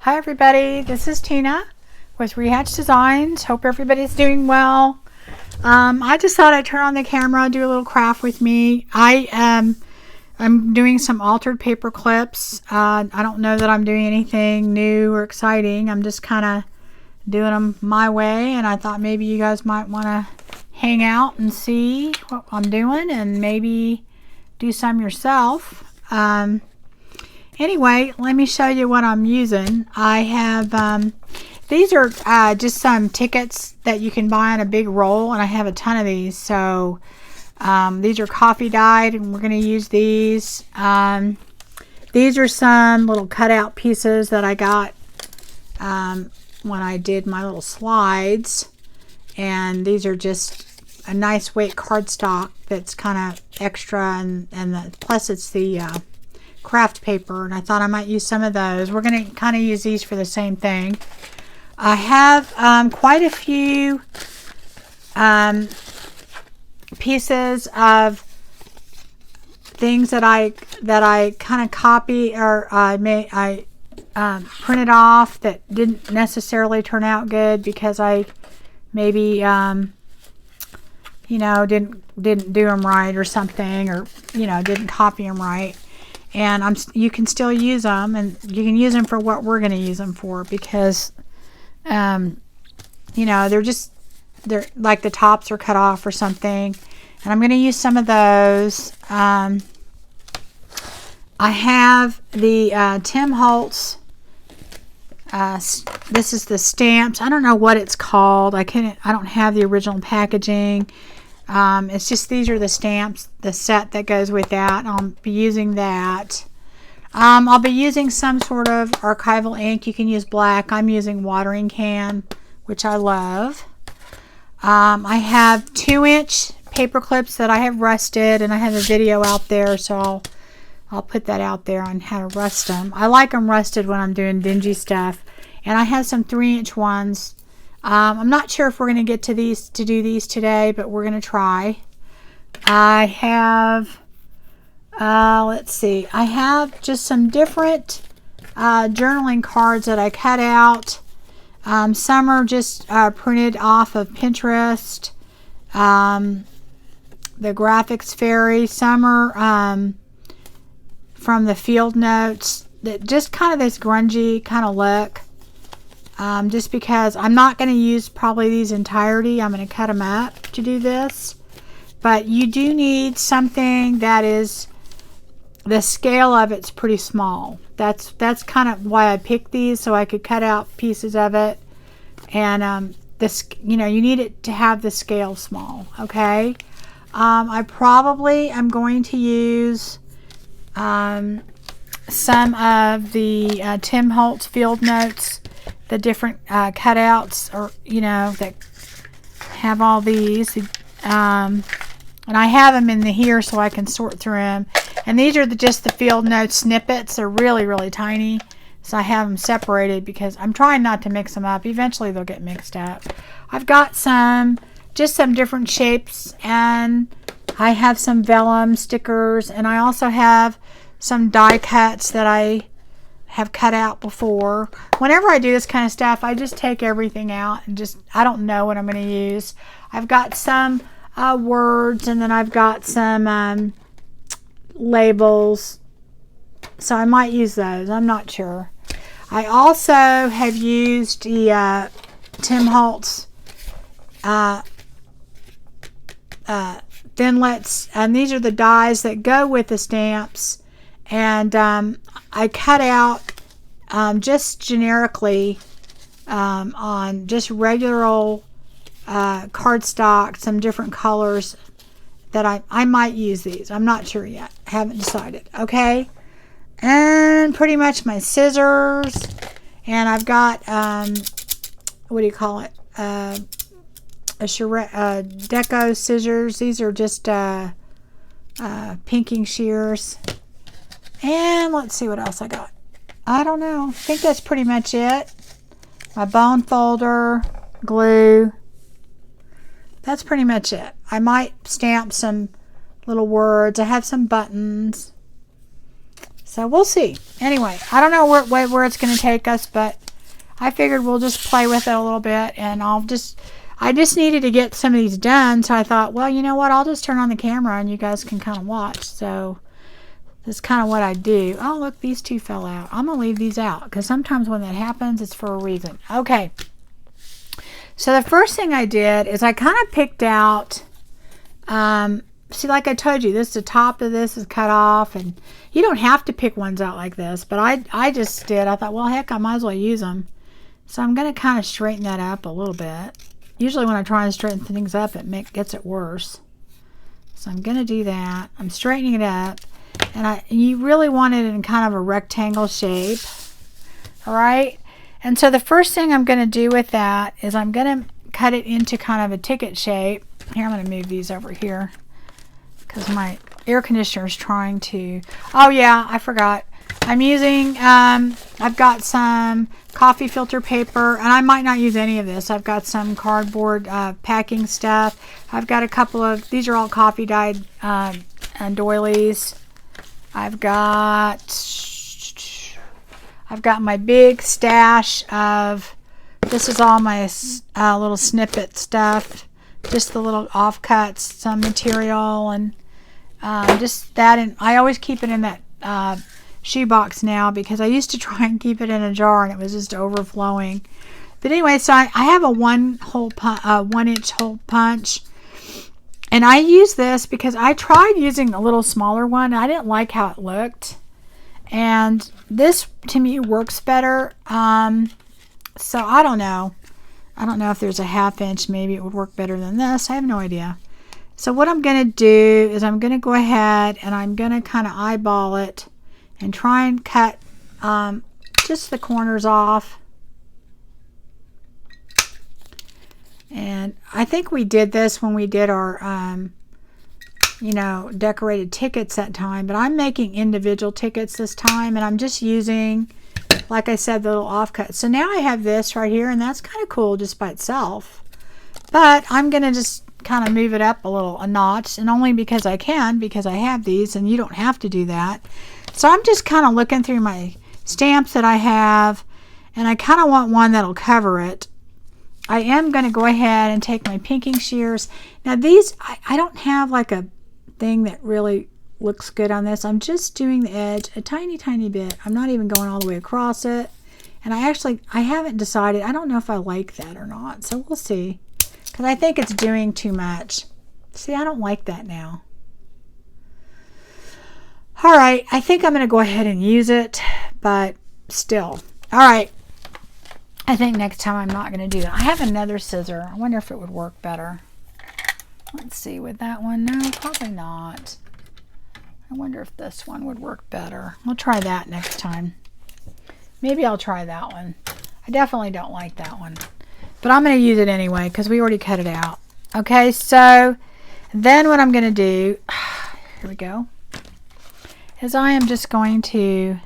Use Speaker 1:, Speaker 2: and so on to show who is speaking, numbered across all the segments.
Speaker 1: Hi everybody, this is Tina with Rehatch Designs. Hope everybody's doing well. I just thought I'd turn on the camera and do a little craft with me. I'm doing some altered paper clips. I don't know that I'm doing anything new or exciting. I'm just kind of doing them my way, and I thought maybe you guys might want to hang out and see what I'm doing and maybe do some yourself. Anyway, let me show you what I'm using. I have, these are just some tickets that you can buy on a big roll, and I have a ton of these. So these are coffee dyed, and we're going to use these. These are some little cutout pieces that I got when I did my little slides. And these are just a nice weight cardstock that's kind of extra, and plus it's the craft paper, and I thought I might use some of those. We're going to kind of use these for the same thing. I have quite a few pieces of things that I kind of copy, or I printed off that didn't necessarily turn out good because I maybe you know, didn't do them right or something, or didn't copy them right. And you can still use them, and you can use them for what we're going to use them for, because they're like the tops are cut off or something. And I'm going to use some of those. I have the Tim Holtz. This is the stamps. I don't know what it's called. I don't have the original packaging. It's just, these are the stamps, the set that goes with that. I'll be using that. I'll be using some sort of archival ink. You can use black. I'm using watering can, which I love. I have 2-inch paper clips that I have rusted, and I have a video out there, so I'll put that out there on how to rust them. I like them rusted when I'm doing dingy stuff. And I have some 3-inch ones. I'm not sure if we're going to get to do these today, but we're going to try. I have, let's see, I have just some different journaling cards that I cut out. Some are just printed off of Pinterest, the Graphics Fairy. Some are from the Field Notes, that just kind of this grungy kind of look. Just because I'm not going to use probably these entirety. I'm going to cut them up to do this. But you do need something that is, the scale of it's pretty small. That's kind of why I picked these, so I could cut out pieces of it. And you need it to have the scale small. Okay. I probably am going to use some of the Tim Holtz Field Notes, the different cutouts, or that have all these, and I have them in here so I can sort through them. And these are just the Field Notes snippets. They're really tiny, so I have them separated because I'm trying not to mix them up. Eventually they'll get mixed up. I've got just some different shapes, and I have some vellum stickers, and I also have some die cuts that I have cut out before. Whenever I do this kind of stuff, I just take everything out and I don't know what I'm going to use. I've got some words, and then I've got some labels, so I might use those. I'm not sure. I also have used the Tim Holtz Thinlits, and these are the dies that go with the stamps. And I cut out just generically on just regular old cardstock, some different colors that I might use these. I'm not sure yet. I haven't decided. Okay. And pretty much my scissors. And I've got, what do you call it? Deco scissors. These are just pinking shears. And let's see what else I got. I don't know. I think that's pretty much it. My bone folder, glue. That's pretty much it. I might stamp some little words. I have some buttons. So we'll see. Anyway, I don't know where it's going to take us, but I figured we'll just play with it a little bit, and I just needed to get some of these done, so I thought, well, you know what, I'll just turn on the camera and you guys can kind of watch. So that's kind of what I do. Oh, look, these two fell out. I'm going to leave these out because sometimes when that happens, it's for a reason. Okay. So the first thing I did is I kind of picked out, see, like I told you, the top of this is cut off, and you don't have to pick ones out like this, but I just did. I thought, well, heck, I might as well use them. So I'm going to kind of straighten that up a little bit. Usually when I try and straighten things up, it gets it worse. So I'm going to do that. I'm straightening it up. And you really want it in kind of a rectangle shape. All right. And so the first thing I'm going to do with that is I'm going to cut it into kind of a ticket shape. Here, I'm going to move these over here because my air conditioner is trying to... Oh, yeah, I forgot. I'm using, I've got some coffee filter paper, and I might not use any of this. I've got some cardboard packing stuff. I've got a couple of, these are all coffee dyed doilies. I've got my big stash of, this is all my little snippet stuff, just the little offcuts, some material, and just that. And I always keep it in that shoebox now because I used to try and keep it in a jar and it was just overflowing. But anyway, so I have a 1 inch hole punch, and I use this because I tried using a little smaller one. I didn't like how it looked, and this to me works better. So I don't know if there's a 1/2 inch, maybe it would work better than this. I have no idea. So what I'm going to do is I'm going to go ahead and I'm going to kind of eyeball it and try and cut just the corners off. And I think we did this when we did our, decorated tickets that time. But I'm making individual tickets this time, and I'm just using, like I said, the little offcut. So now I have this right here, and that's kind of cool just by itself. But I'm going to just kind of move it up a notch, and only because I can, because I have these, and you don't have to do that. So I'm just kind of looking through my stamps that I have, and I kind of want one that'll cover it. I am going to go ahead and take my pinking shears. Now these, I don't have like a thing that really looks good on this. I'm just doing the edge a tiny, tiny bit. I'm not even going all the way across it. And I haven't decided. I don't know if I like that or not. So we'll see. Because I think it's doing too much. See, I don't like that now. All right, I think I'm going to go ahead and use it, but still. All right, I think next time I'm not going to do that. I have another scissor. I wonder if it would work better. Let's see, with that one. No, probably not. I wonder if this one would work better. We'll try that next time. Maybe I'll try that one. I definitely don't like that one. But I'm going to use it anyway because we already cut it out. Okay, so then what I'm going to do, here we go, is I am just going to,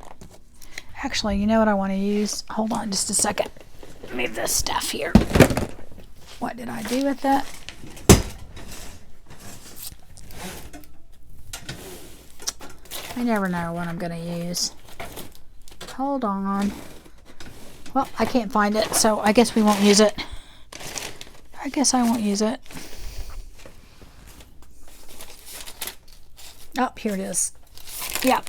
Speaker 1: actually, you know what I want to use? Hold on just a second. Move this stuff here. What did I do with that? I never know what I'm going to use. Hold on. Well, I can't find it, so I guess we won't use it. I guess I won't use it. Oh, here it is. Yeah.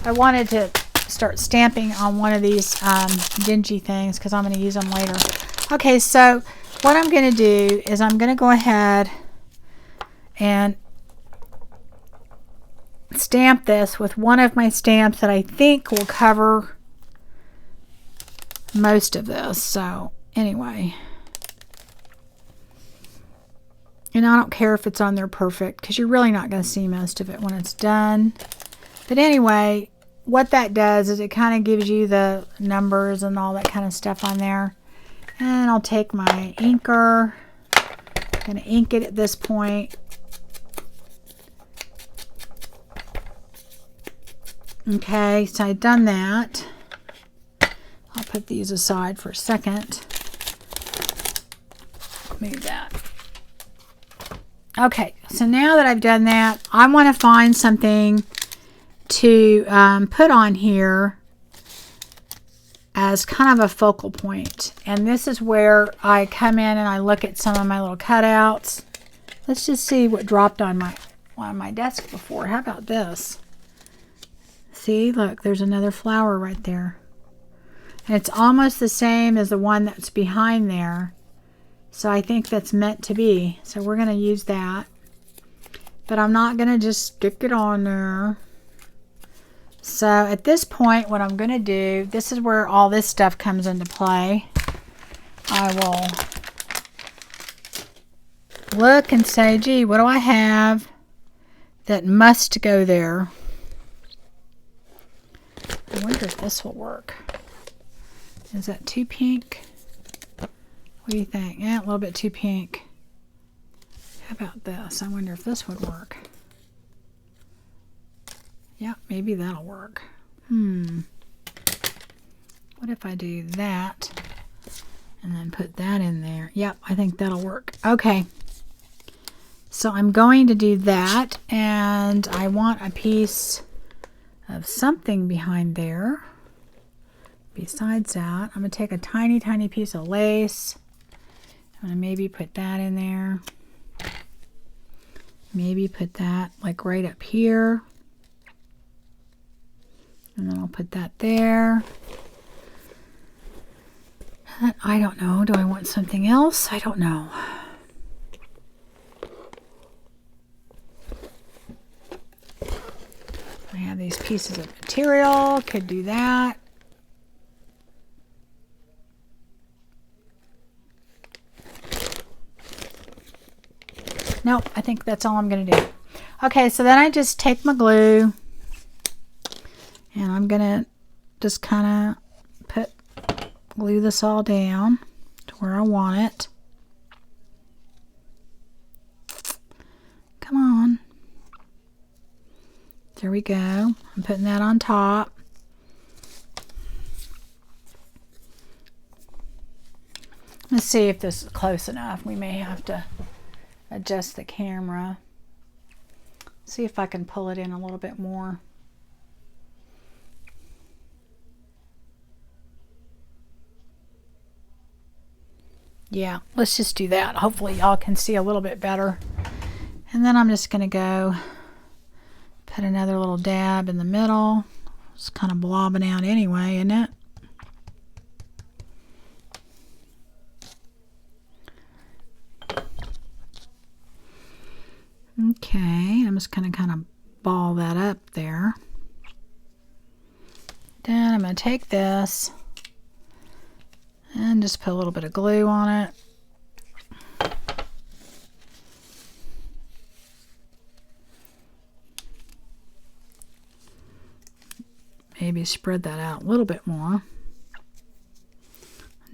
Speaker 1: I wanted to start stamping on one of these dingy things because I'm going to use them later. Okay, so what I'm going to do is I'm going to go ahead and stamp this with one of my stamps that I think will cover most of this. So anyway, and I don't care if it's on there perfect because you're really not going to see most of it when it's done. But anyway, what that does is it kind of gives you the numbers and all that kind of stuff on there. And I'll take my inker. I'm going to ink it at this point. Okay, so I've done that. I'll put these aside for a second. Move that. Okay, so now that I've done that, I want to find something to put on here as kind of a focal point. And this is where I come in and I look at some of my little cutouts. Let's just see what dropped on my desk before. How about this? See, look, there's another flower right there. And it's almost the same as the one that's behind there. So I think that's meant to be. So we're going to use that. But I'm not going to just stick it on there. So at this point, what I'm going to do, this is where all this stuff comes into play. I will look and say, gee, what do I have that must go there? I wonder if this will work. Is that too pink? What do you think? Yeah, a little bit too pink. How about this? I wonder if this would work. Yeah, maybe that'll work. What if I do that and then put that in there? Yep, I think that'll work. Okay. So I'm going to do that, and I want a piece of something behind there. Besides that, I'm going to take a tiny, tiny piece of lace. I'm going to maybe put that in there. Maybe put that like right up here. And then I'll put that there. I don't know. Do I want something else? I don't know. I have these pieces of material. Could do that. Nope, I think that's all I'm going to do. Okay, so then I just take my glue and I'm going to just kind of glue this all down to where I want it. Come on. There we go. I'm putting that on top. Let's see if this is close enough. We may have to adjust the camera. See if I can pull it in a little bit more. Yeah, let's just do that. Hopefully y'all can see a little bit better. And then I'm just going to go put another little dab in the middle. It's kind of blobbing out anyway, isn't it? Okay, I'm just going to kind of ball that up there. Then I'm going to take this and just put a little bit of glue on it. Maybe spread that out a little bit more.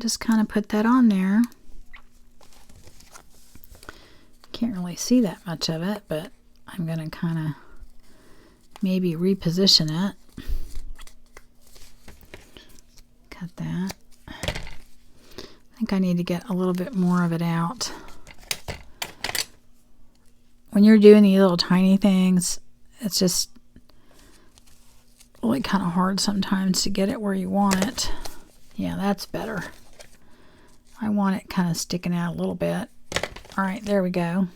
Speaker 1: Just kind of put that on there. Can't really see that much of it, but I'm going to kind of maybe reposition it. Cut that. I think I need to get a little bit more of it out. When you're doing these little tiny things, it's just really kind of hard sometimes to get it where you want it. Yeah, that's better. I want it kind of sticking out a little bit. All right, there we go.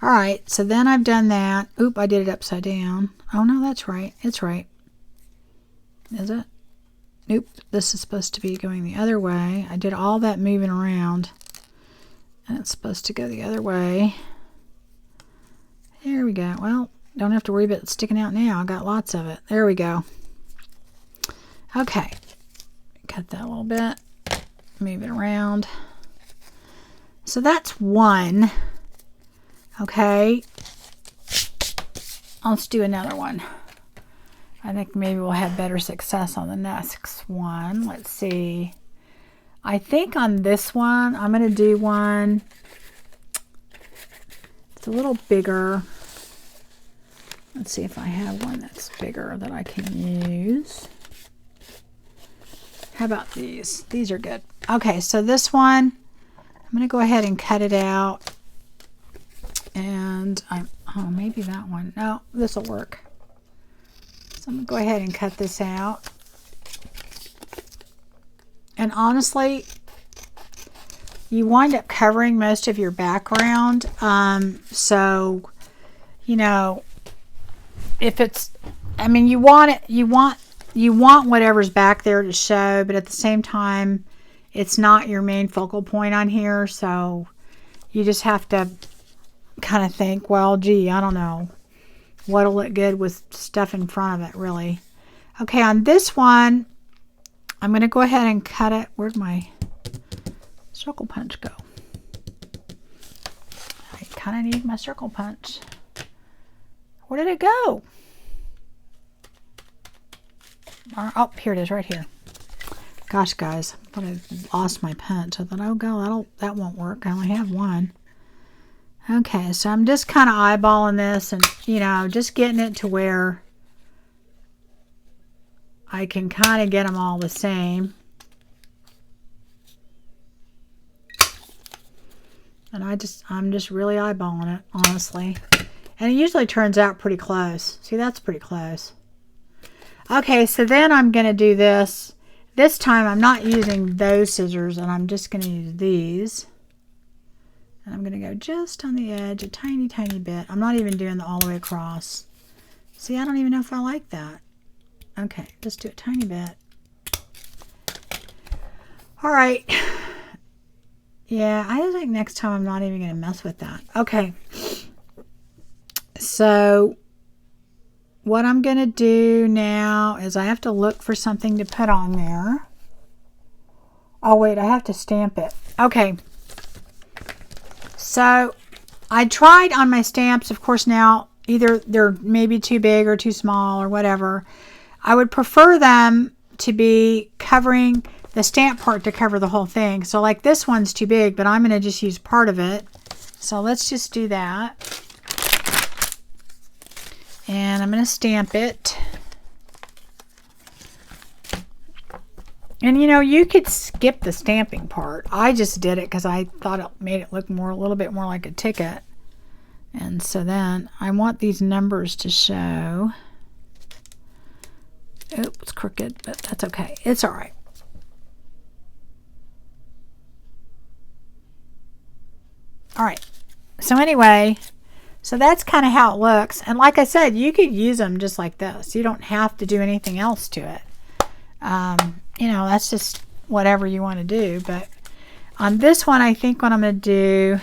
Speaker 1: All right, so then I've done that. Oop, I did it upside down. Oh, no, that's right. It's right. Is it? Nope, this is supposed to be going the other way. I did all that moving around, and it's supposed to go the other way. There we go. Well, don't have to worry about it sticking out now. I got lots of it. There we go. Okay, cut that a little bit. Move it around. So that's one. Okay. Let's do another one. I think maybe we'll have better success on the next one. Let's see. I think on this one, I'm going to do one. It's a little bigger. Let's see if I have one that's bigger that I can use. How about these? These are good. Okay, so this one, I'm going to go ahead and cut it out. And I'm Oh, maybe that one. No, this will work. So I'm going to go ahead and cut this out. And honestly, you wind up covering most of your background. So, you know, if it's, I mean, you want it, you want whatever's back there to show, but at the same time, it's not your main focal point on here. So you just have to kind of think, well, gee, I don't know what'll look good with stuff in front of it, really. Okay, on this one, I'm going to go ahead and cut it. Where'd my circle punch go? I kind of need my circle punch. Where did it go? Oh, here it is, right here. Gosh, guys, I thought I lost my punch. I thought, oh, God, that won't work. I only have one. Okay, so I'm just kind of eyeballing this and, you know, just getting it to where I can kind of get them all the same. And I'm just really eyeballing it, honestly. And it usually turns out pretty close. See, that's pretty close. Okay, so then I'm going to do this. This time I'm not using those scissors, and I'm just going to use these. And I'm going to go just on the edge, a tiny, tiny bit. I'm not even doing the all the way across. See, I don't even know if I like that. Okay, just do a tiny bit. All right. Yeah, I think next time I'm not even going to mess with that. Okay. So what I'm going to do now is I have to look for something to put on there. Oh, wait, I have to stamp it. Okay. So I tried on my stamps, of course, now either they're maybe too big or too small or whatever. I would prefer them to be covering the stamp part to cover the whole thing. So like this one's too big, but I'm going to just use part of it. So let's just do that. And I'm going to stamp it. And you know, you could skip the stamping part. I just did it because I thought it made it look a little bit more like a ticket. And so then I want these numbers to show. Oops, it's crooked, but that's okay. It's all right. All right. So anyway, so that's kind of how it looks. And like I said, you could use them just like this. You don't have to do anything else to it. You know, that's just whatever you want to do. But on this one, I think what I'm going to do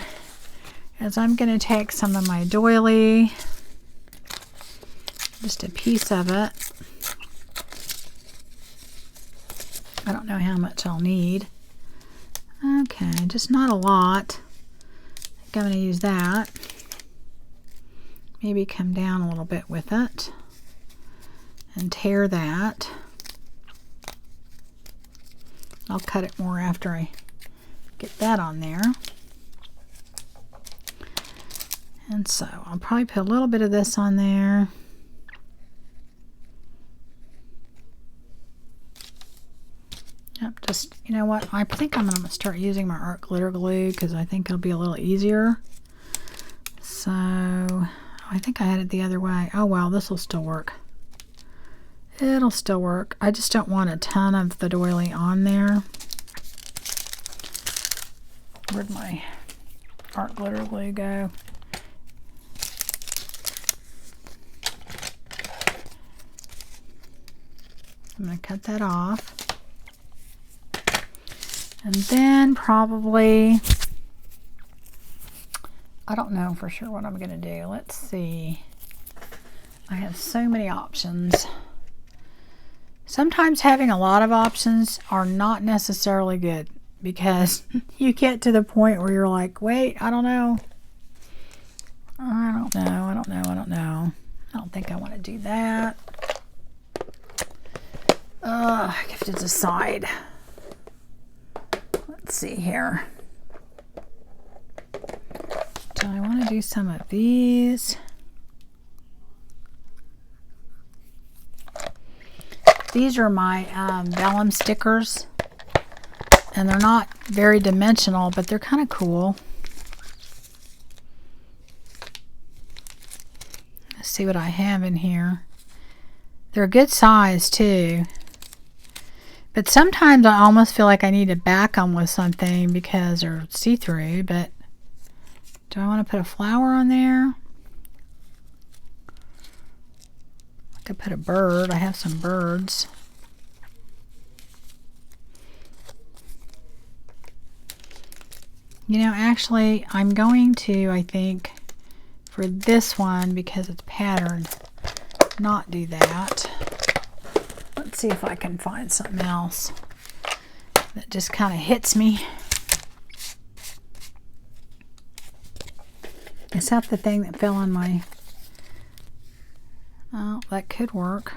Speaker 1: is I'm going to take some of my doily, just a piece of it. I don't know how much I'll need. Okay, just not a lot. I think I'm going to use that. Maybe come down a little bit with it and tear that. I'll cut it more after I get that on there. And so I'll probably put a little bit of this on there. Yep, just, you know what, I think I'm going to start using my art glitter glue because I think it'll be a little easier. So, I think I had it the other way. Oh well, this will still work. It'll still work. I just don't want a ton of the doily on there. Where'd my art glitter glue go? I'm going to cut that off. And then probably, I don't know for sure what I'm going to do. Let's see. I have so many options. Sometimes having a lot of options are not necessarily good because you get to the point where you're like, wait, I don't know. I don't know. I don't think I want to do that. I have to decide. Let's see here. Do I want to do some of these? These are my vellum stickers, and they're not very dimensional, but they're kind of cool. see what I have in here. They're a good size too. But sometimes I almost feel like I need to back them with something because they're see-through. But do I want to put a flower on there? I could put a bird. I have some birds. You know, actually, I'm going to, I think, for this one, because it's patterned, not do that. Let's see if I can find something else that just kind of hits me. Is that the thing that fell on my... Oh, that could work.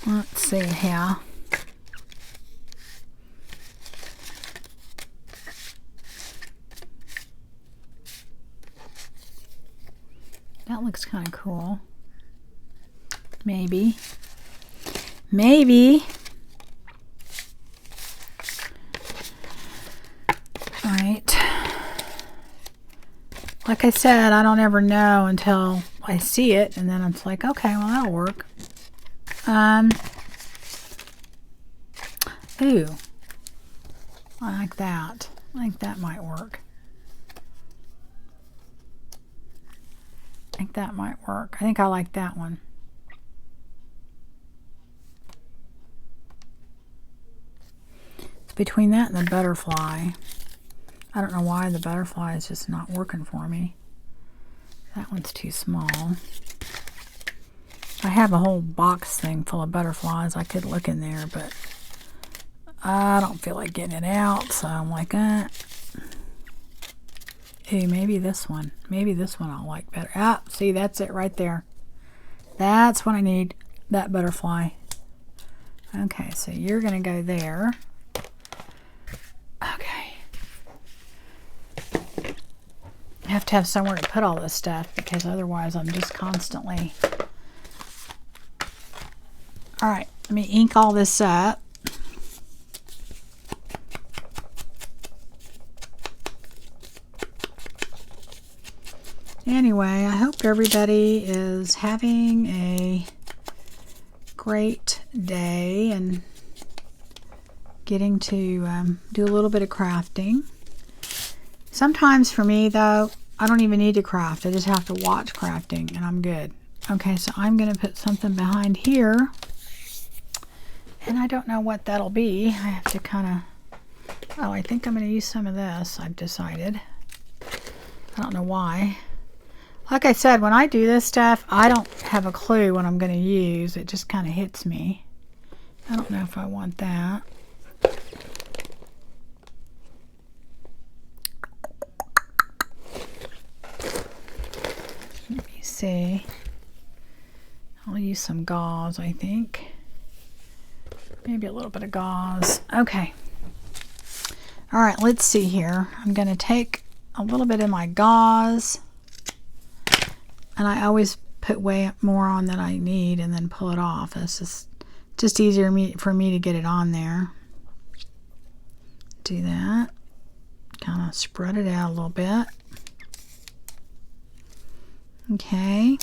Speaker 1: Let's see here. That looks kind of cool. Maybe. Maybe. Right. Like I said, I don't ever know until I see it, and then it's like, okay, well, that'll work. Ooh. I like that. I think that might work. I think that might work. I think I like that one. It's between that and the butterfly. I don't know why the butterfly is just not working for me. That one's too small. I have a whole box thing full of butterflies. I could look in there, but I don't feel like getting it out, so I'm like, Hey, maybe this one. Maybe this one I'll like better. Ah, see, that's it right there. That's what I need, that butterfly. Okay, so you're going to go there. Okay. I have to have somewhere to put all this stuff because otherwise I'm just constantly... All right, let me ink all this up. Anyway, I hope everybody is having a great day and getting to do a little bit of crafting. Sometimes for me, though, I don't even need to craft. I just have to watch crafting and I'm good. Okay, so I'm going to put something behind here. And I don't know what that'll be. I have to kind of... Oh, I think I'm going to use some of this, I've decided. I don't know why. Like I said, when I do this stuff, I don't have a clue what I'm going to use. It just kind of hits me. I don't know if I want that. Let me see. I'll use some gauze, I think. Maybe a little bit of gauze. Okay. All right, let's see here. I'm going to take a little bit of my gauze. And I always put way more on than I need and then pull it off. It's just easier for me to get it on there. Do that. Kind of spread it out a little bit. Okay.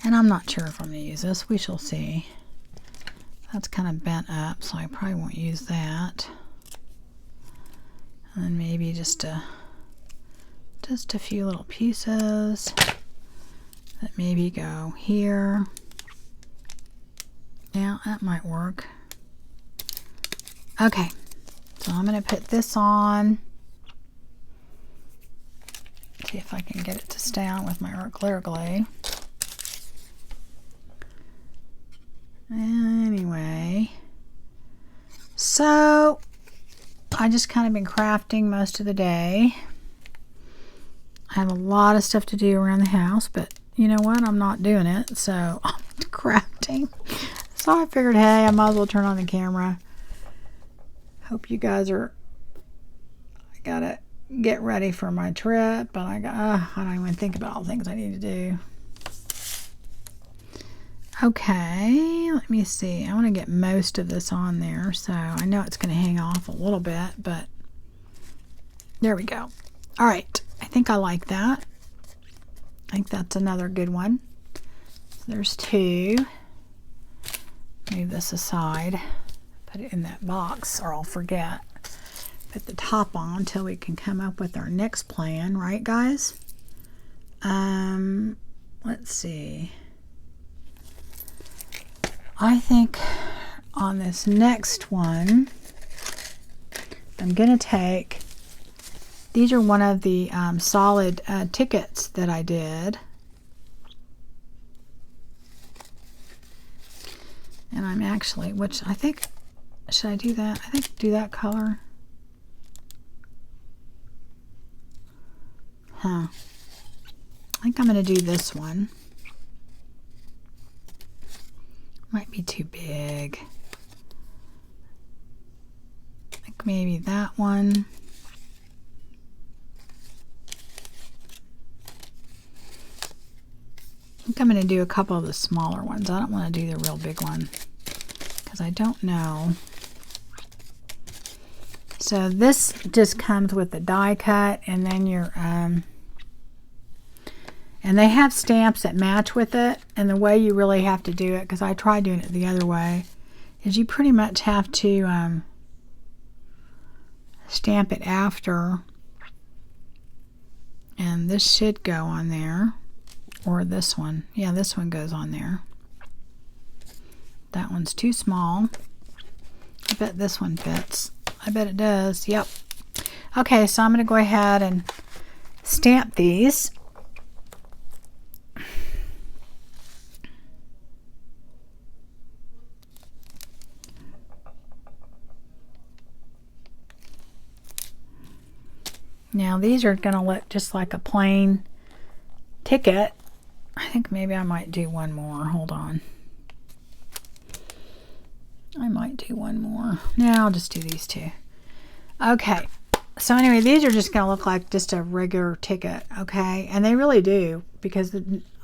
Speaker 1: And I'm not sure if I'm going to use this. We shall see. That's kind of bent up, so I probably won't use that. And then maybe just a few little pieces that maybe go here. Yeah, that might work. Okay, so I'm going to put this on. See if I can get it to stay on with my clear glue. Anyway, so I just kind of been crafting most of the day. I have a lot of stuff to do around the house, but you know what? I'm not doing it, so I'm crafting. So I figured, hey, I might as well turn on the camera. Hope you guys are... I gotta get ready for my trip, and I don't even think about all the things I need to do. Okay, let me see. I want to get most of this on there, so I know it's going to hang off a little bit, but there we go. All right, I think I like that. I think that's another good one. So there's two. Move this aside. Put it in that box or I'll forget. Put the top on until we can come up with our next plan, right guys? Let's see. I think on this next one, I'm gonna take, these are one of the solid tickets that I did. And I'm actually, which I think, should I do that? I think do that color. Huh. I think I'm going to do this one. Might be too big. I think maybe that one. I think I'm going to do a couple of the smaller ones. I don't want to do the real big one because I don't know. So this just comes with the die cut, and then your and they have stamps that match with it. And the way you really have to do it, because I tried doing it the other way, is you pretty much have to stamp it after, and this should go on there. Or this one. Yeah, this one goes on there. That one's too small. I bet this one fits. I bet it does. Yep. Okay, so I'm going to go ahead and stamp these. Now these are going to look just like a plain ticket. I think maybe I might do one more. Hold on. I might do one more. Now I'll just do these two. Okay. So anyway, these are just going to look like just a regular ticket. Okay. And they really do, because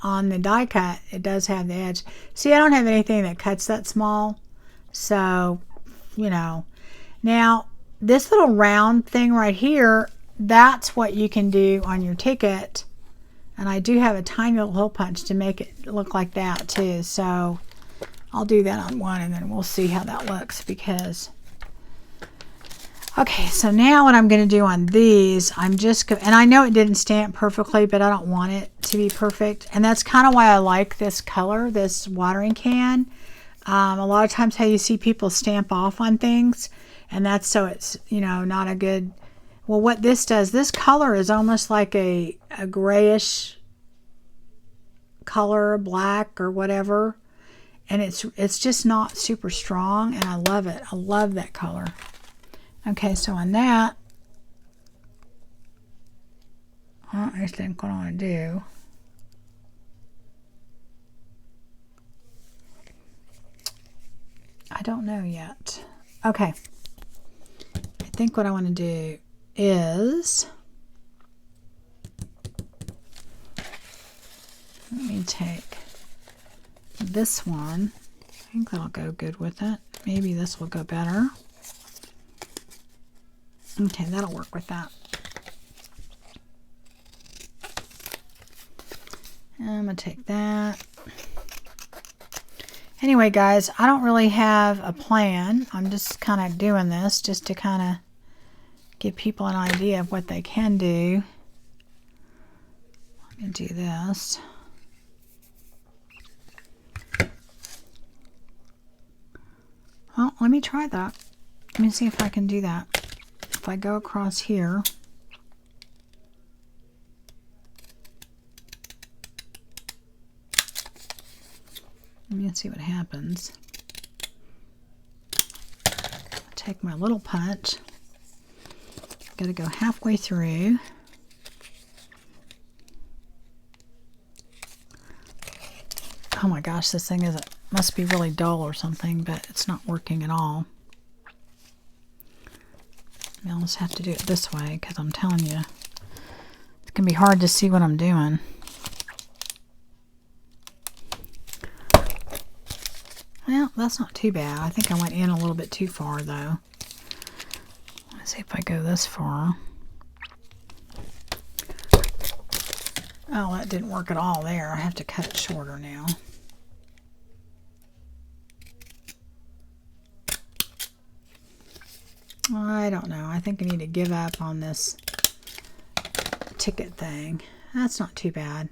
Speaker 1: on the die cut, it does have the edge. See, I don't have anything that cuts that small. So, you know. Now, this little round thing right here, that's what you can do on your ticket. And I do have a tiny little hole punch to make it look like that too. So I'll do that on one and then we'll see how that looks, because... Okay, so now what I'm going to do on these, I'm just and I know it didn't stamp perfectly, but I don't want it to be perfect. And that's kind of why I like this color, this watering can. A lot of times how you see people stamp off on things, and that's so it's, you know, not a good... Well, what this does, this color is almost like a grayish color, black or whatever. And it's just not super strong, and I love it. I love that color. Okay, so on that, I think what I want to do, I don't know yet. Okay, I think what I want to do is, let me take this one. I think that'll go good with it. Maybe this will go better. Okay, that'll work with that. And I'm going to take that. Anyway, guys, I don't really have a plan. I'm just kind of doing this just to kind of give people an idea of what they can do. Let me do this. Well, let me try that. Let me see if I can do that. If I go across here, let me see what happens. Take my little punch. Got to go halfway through. Oh my gosh, this thing must be really dull or something, but it's not working at all. I'll just have to do it this way, because I'm telling you, it's going to be hard to see what I'm doing. Well, that's not too bad. I think I went in a little bit too far, though. Let's see if I go this far. Oh, that didn't work at all there. I have to cut it shorter now. I don't know. I think I need to give up on this ticket thing. That's not too bad.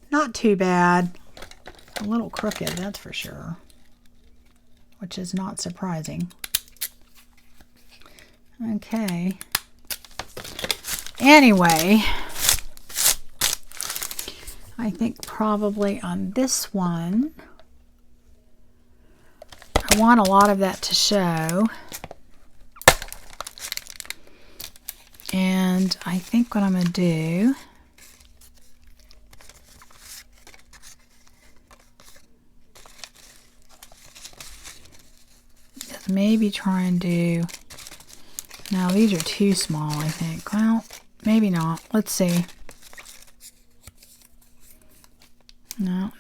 Speaker 1: Not too bad. A little crooked, that's for sure. Which is not surprising. Okay. Anyway, I think probably on this one, I want a lot of that to show. And I think what I'm going to do is maybe try and do, now these are too small, I think. Well, maybe not. Let's see. No.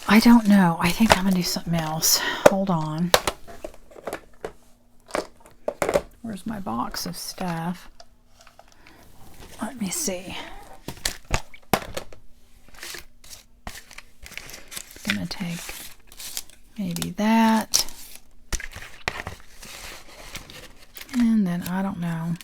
Speaker 1: I don't know. I think I'm going to do something else. Hold on. Where's my box of stuff? Let me see. I'm going to take maybe that. And then I don't know.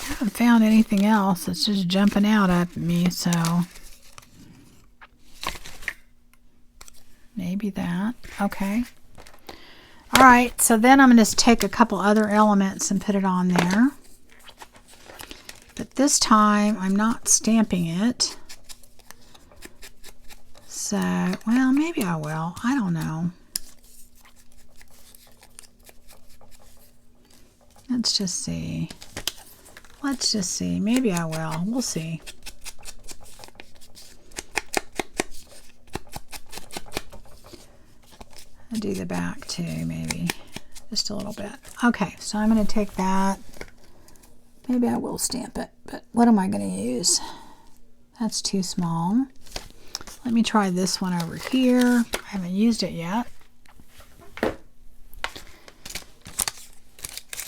Speaker 1: I haven't found anything else. It's just jumping out at me, so maybe that. Okay. All right, so then I'm going to just take a couple other elements and put it on there. But this time I'm not stamping it. So, well, maybe I will. I don't know. Let's just see. Let's just see. Maybe I will. We'll see. I'll do the back too, maybe. Just a little bit. Okay, so I'm going to take that. Maybe I will stamp it, but what am I going to use? That's too small. Let me try this one over here. I haven't used it yet.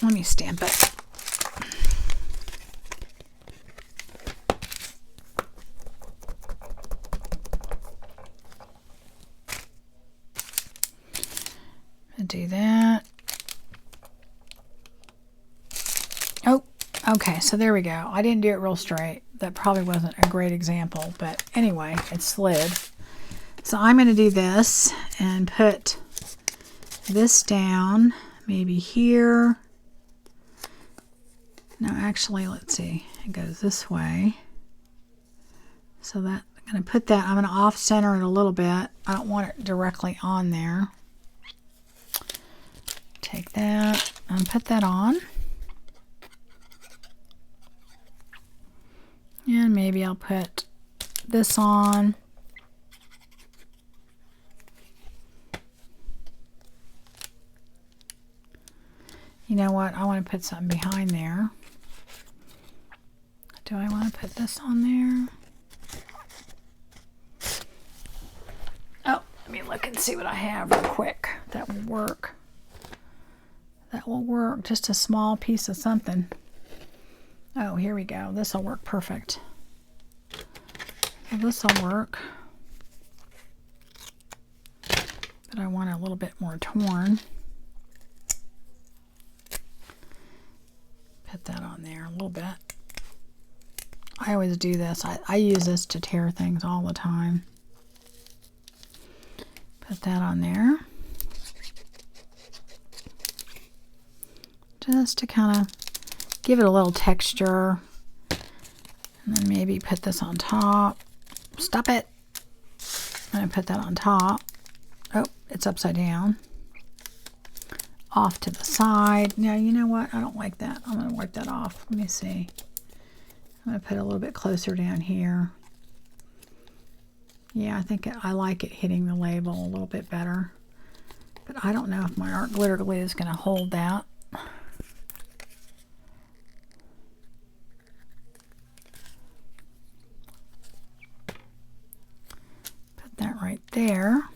Speaker 1: Let me stamp it. Do that. Oh, okay, so there we go. I didn't do it real straight. That probably wasn't a great example, but anyway, it slid. So I'm going to do this and put this down, maybe here. No, actually, let's see. It goes this way. So that I'm going to put that, I'm going to off-center it a little bit. I don't want it directly on there. Take that and put that on. And maybe I'll put this on. You know what? I want to put something behind there. Do I want to put this on there? Oh, let me look and see what I have real quick. That will work. That will work. Just a small piece of something. Oh, here we go. This will work perfect. This will work. But I want it a little bit more torn. Put that on there a little bit. I always do this. I use this to tear things all the time. Put that on there. Just to kind of give it a little texture. And then maybe put this on top. Stop it. I'm going to put that on top. Oh, it's upside down. Off to the side. Now, you know what? I don't like that. I'm going to wipe that off. Let me see. I'm going to put it a little bit closer down here. Yeah, I think I like it hitting the label a little bit better. But I don't know if my art glitter glue is going to hold that. there.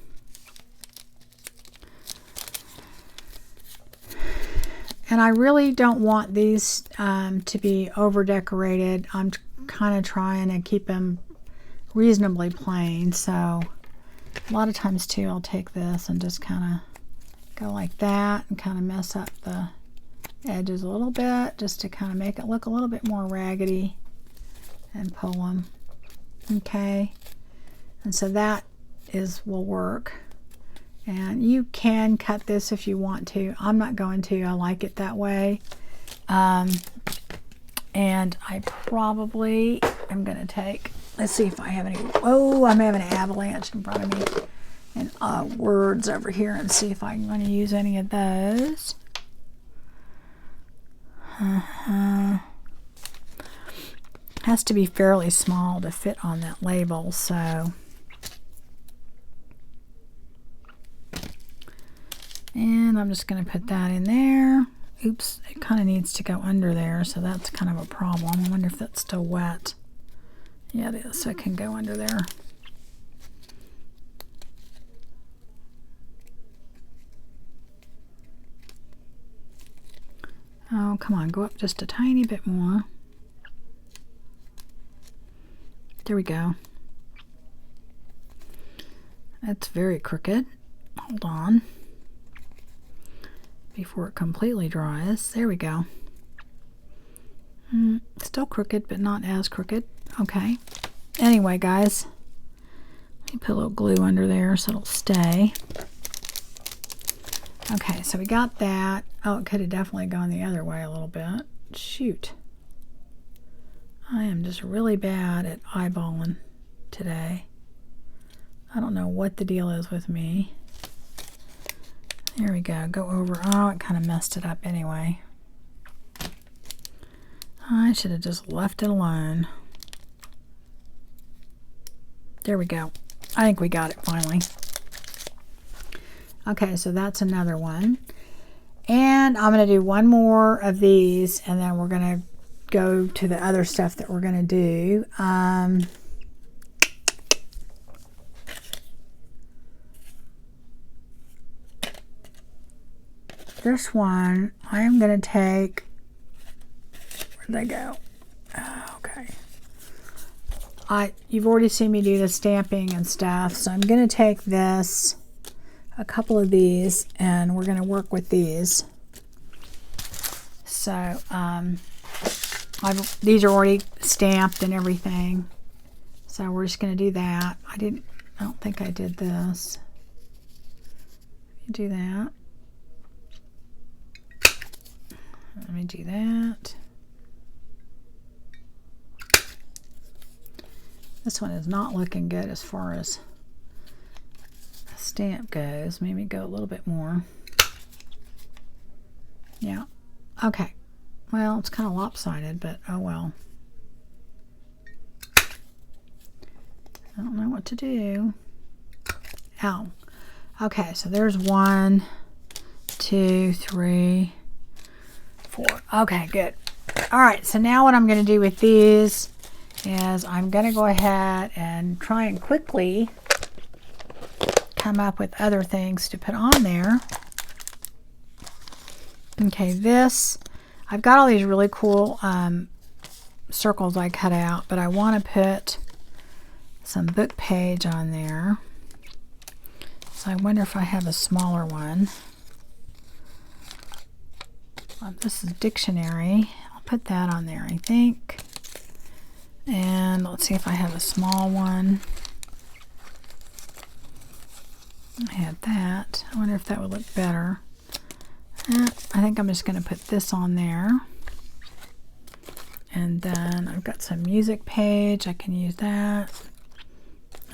Speaker 1: And I really don't want these to be over decorated. I'm kind of trying to keep them reasonably plain. So a lot of times too, I'll take this and just kind of go like that and kind of mess up the edges a little bit just to kind of make it look a little bit more raggedy and pull them. Okay. And so that will work. And you can cut this if you want to. I'm not going to. I like it that way. And I probably am going to take, let's see if I have any, oh, I'm having an avalanche in front of me. And words over here, and see if I'm going to use any of those. Has to be fairly small to fit on that label, so. And I'm just going to put that in there. Oops, it kind of needs to go under there, so that's kind of a problem. I wonder if that's still wet. Yeah, it is, so it can go under there. Oh, come on, go up just a tiny bit more. There we go. That's very crooked. Hold on. Before it completely dries. There we go. Still crooked, but not as crooked. Okay. Anyway, guys, let me put a little glue under there so it'll stay. Okay, so we got that. Oh, it could have definitely gone the other way a little bit. Shoot. I am just really bad at eyeballing today. I don't know what the deal is with me. There we go. Go over. Oh, it kind of messed it up anyway. I should have just left it alone. There we go. I think we got it finally. Okay, so that's another one. And I'm going to do one more of these, and then we're going to go to the other stuff that we're going to do. This one, I am going to take, where'd they go? Oh, okay. You've already seen me do the stamping and stuff, so I'm going to take this, a couple of these, and we're going to work with these. So, these are already stamped and everything, so we're just going to do that. I don't think I did this. Do that. Let me do that. This one is not looking good as far as the stamp goes. Maybe go a little bit more. Yeah. Okay. Well, it's kind of lopsided, but oh well. I don't know what to do. Ow. Okay, so there's 1, 2, 3, 4. Okay, good. All right, so now what I'm going to do with these is I'm going to go ahead and try and quickly come up with other things to put on there. Okay, I've got all these really cool circles I cut out, but I want to put some book page on there. So I wonder if I have a smaller one. This is dictionary. I'll put that on there, I think. And let's see if I have a small one. I had that. I wonder if that would look better. I think I'm just going to put this on there. And then I've got some music page. I can use that.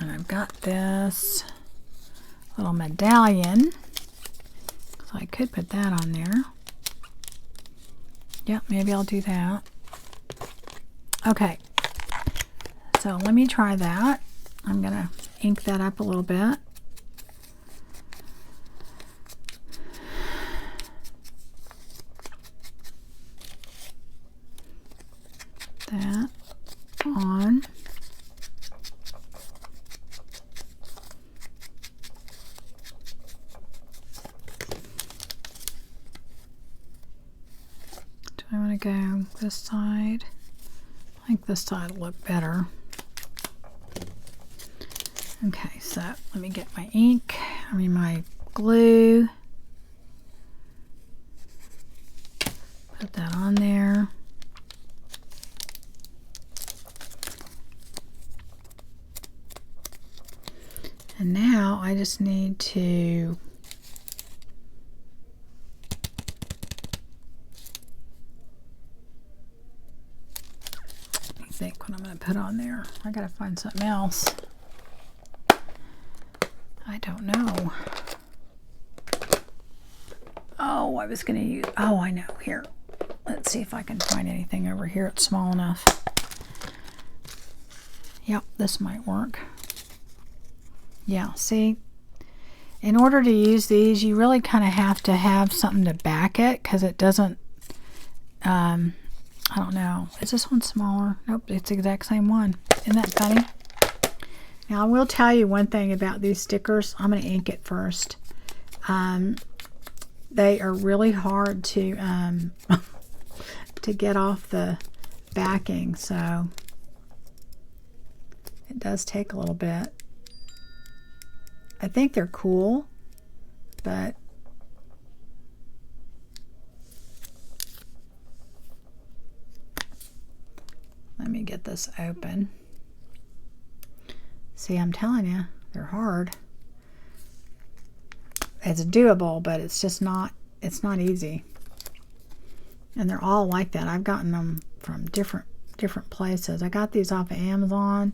Speaker 1: And I've got this little medallion. So I could put that on there. Yep, maybe I'll do that. Okay. So let me try that. I'm going to ink that up a little bit. That on. this side. I think this side will look better. Okay, so let me get my ink, my glue. Put that on there. And now I just need to think what I'm going to put on there. I got to find something else. I don't know. Oh, I was going to use, oh, I know. Here. Let's see if I can find anything over here. It's small enough. Yep, this might work. Yeah, see? In order to use these, you really kind of have to have something to back it because it doesn't, I don't know. Is this one smaller? Nope, it's the exact same one. Isn't that funny? Now, I will tell you one thing about these stickers. I'm going to ink it first. They are really hard to to get off the backing, so it does take a little bit. I think they're cool, but let me get this open. See, I'm telling you, they're hard. It's doable, but it's just not, it's not easy. And they're all like that. I've gotten them from different places. I got these off of Amazon,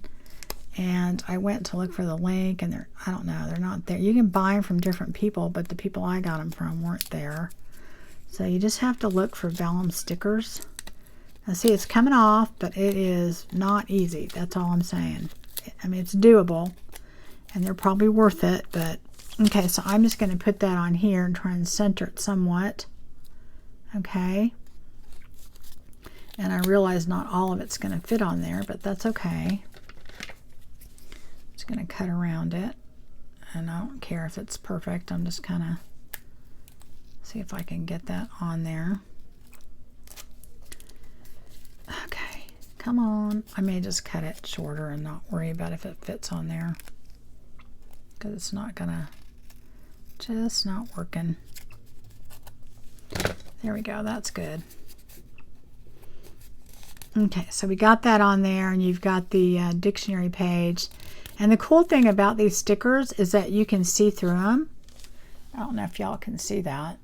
Speaker 1: and I went to look for the link, and they're, I don't know, they're not there. You can buy them from different people, but the people I got them from weren't there. So you just have to look for vellum stickers. Now see, it's coming off, but it is not easy. That's all I'm saying. I mean, it's doable, and they're probably worth it, but okay, so I'm just going to put that on here and try and center it somewhat. Okay. And I realize not all of it's going to fit on there, but that's okay. Just going to cut around it. And I don't care if it's perfect. I'm just kind of see if I can get that on there. Okay, come on. I may just cut it shorter and not worry about if it fits on there, because it's not going to, just not working. There we go. That's good. Okay, so we got that on there, and you've got the dictionary page. And the cool thing about these stickers is that you can see through them. I don't know if y'all can see that.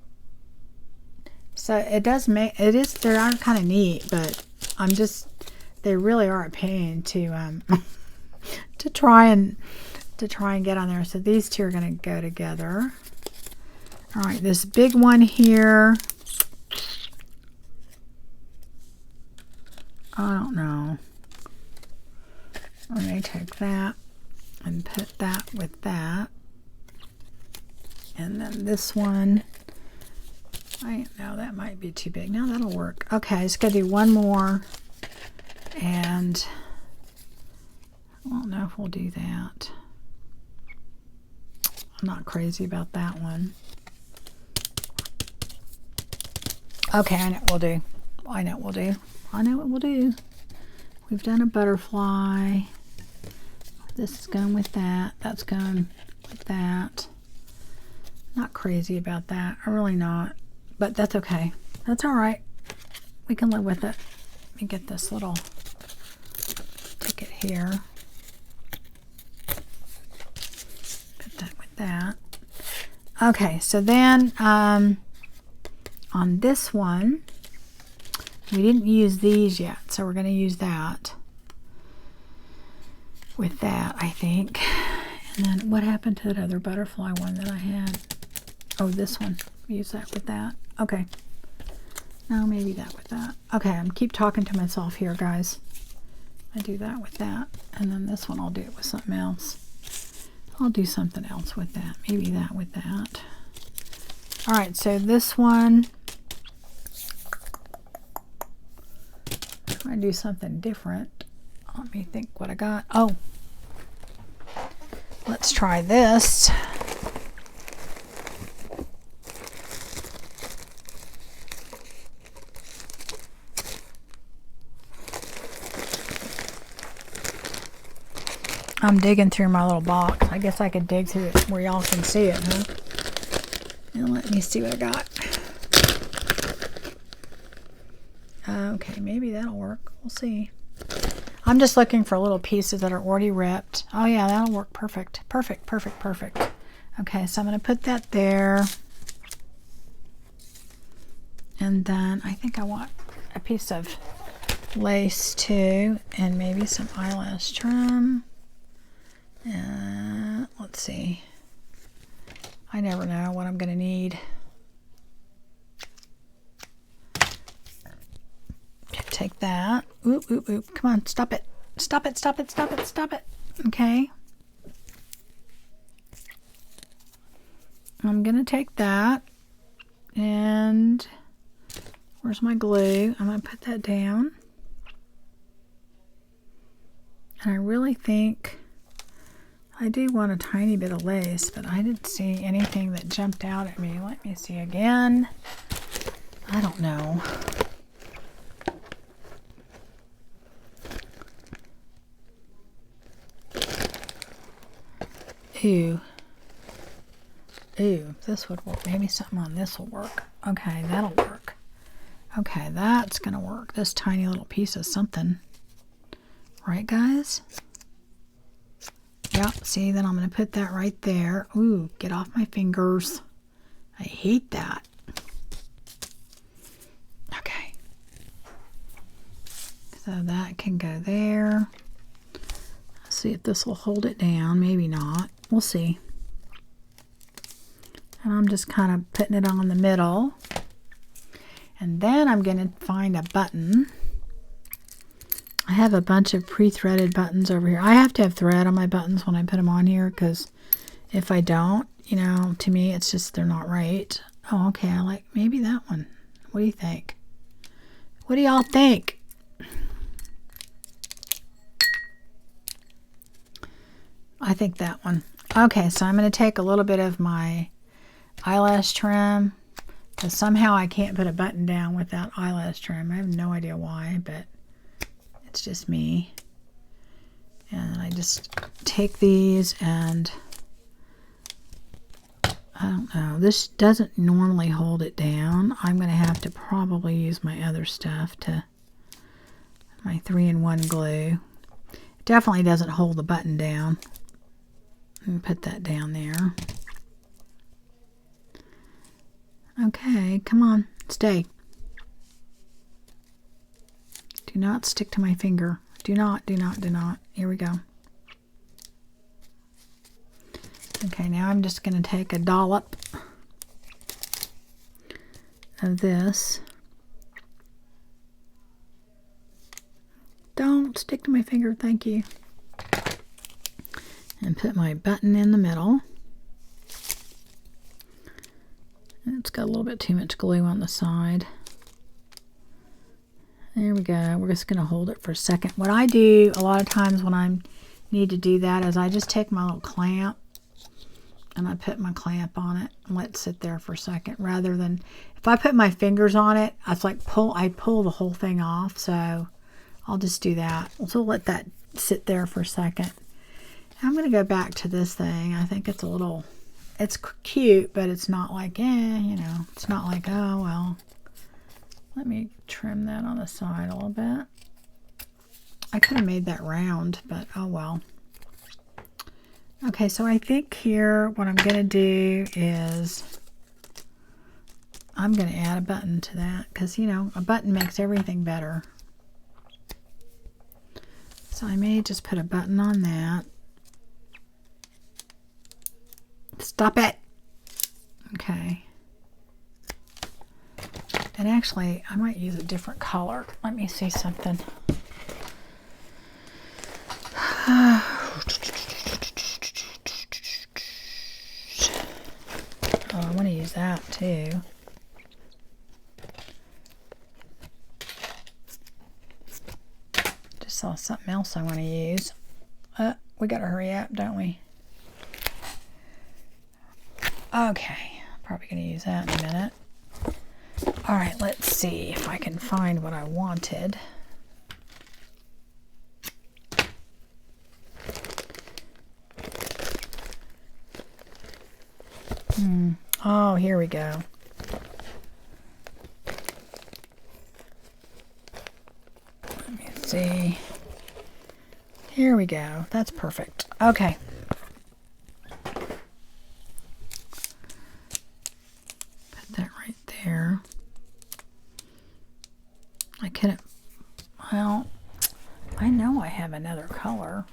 Speaker 1: So it does make, it is, they are kind of neat, but I'm just, they really are a pain to to try and get on there. So these two are going to go together. All right, this big one here, I don't know. I may take that and put that with that. And then this one, no, that might be too big. No, that'll work. Okay, just gotta do one more. And I don't know if we'll do that. I'm not crazy about that one. Okay, I know what we'll do. I know what we'll do. I know what we'll do. We've done a butterfly. This is going with that. That's going with that. Not crazy about that. I'm really not. But that's okay. That's all right. We can live with it. Let me get this little ticket here. Put that with that. Okay, so then on this one, we didn't use these yet, so we're going to use that with that, I think. And then what happened to that other butterfly one that I had? Oh, this one. Use that with that. Okay. No, maybe that with that. Okay, I'm keep talking to myself here, guys. I do that with that. And then this one I'll do it with something else. I'll do something else with that. Maybe that with that. All right, so this one, I do something different. Let me think what I got. Oh, let's try this. I'm digging through my little box. I guess I could dig through it where y'all can see it, huh? And let me see what I got. Okay, maybe that'll work. We'll see. I'm just looking for little pieces that are already ripped. Oh yeah, that'll work perfect. Perfect, perfect, perfect. Okay, so I'm going to put that there. And then I think I want a piece of lace too, and maybe some eyelash trim. Let's see. I never know what I'm going to need. Take that. Oop, oop, oop. Come on, stop it. Stop it, stop it, stop it, stop it. Okay. I'm going to take that. And where's my glue? I'm going to put that down. And I really think I do want a tiny bit of lace, but I didn't see anything that jumped out at me. Let me see again. I don't know. Ooh. Ooh, this would work. Maybe something on this will work. Okay, that'll work. Okay, that's going to work. This tiny little piece of something. Right, guys? Yep, see, then I'm going to put that right there. Ooh, get off my fingers. I hate that. Okay. So that can go there. Let's see if this will hold it down. Maybe not. We'll see. And I'm just kind of putting it on the middle. And then I'm going to find a button. I have a bunch of pre-threaded buttons over here. I have to have thread on my buttons when I put them on here, because if I don't, you know, to me it's just they're not right. Oh, okay, I like maybe that one. What do you think? What do y'all think? I think that one. Okay, so I'm going to take a little bit of my eyelash trim, because somehow I can't put a button down without eyelash trim. I have no idea why, but it's just me. And I just take these and I don't know. This doesn't normally hold it down. I'm going to have to probably use my other stuff to my 3-in-1 glue. It definitely doesn't hold the button down. And put that down there. Okay, come on, stay. Do not stick to my finger. Do not, do not, do not. Here we go. Okay, now I'm just going to take a dollop of this. Don't stick to my finger, thank you. And put my button in the middle. It's got a little bit too much glue on the side. There we go. We're just going to hold it for a second. What I do a lot of times when I need to do that is I just take my little clamp and I put my clamp on it and let it sit there for a second, rather than if I put my fingers on it, it's like I pull the whole thing off. So I'll just do that. So let that sit there for a second. I'm going to go back to this thing. I think it's a little, it's cute, but it's not like, you know, it's not like, oh, well. Let me trim that on the side a little bit. I could have made that round, but oh well. Okay, so I think here what I'm going to do is I'm going to add a button to that, because, you know, a button makes everything better. So I may just put a button on that. Stop it. Okay. And actually, I might use a different color. Let me see something. Oh, I want to use that too. Just saw something else I want to use. We got to hurry up, don't we? Okay, probably going to use that in a minute. All right, let's see if I can find what I wanted. Oh, here we go. Let me see. Here we go. That's perfect. Okay. Put that right there. I couldn't, well, I know I have another color.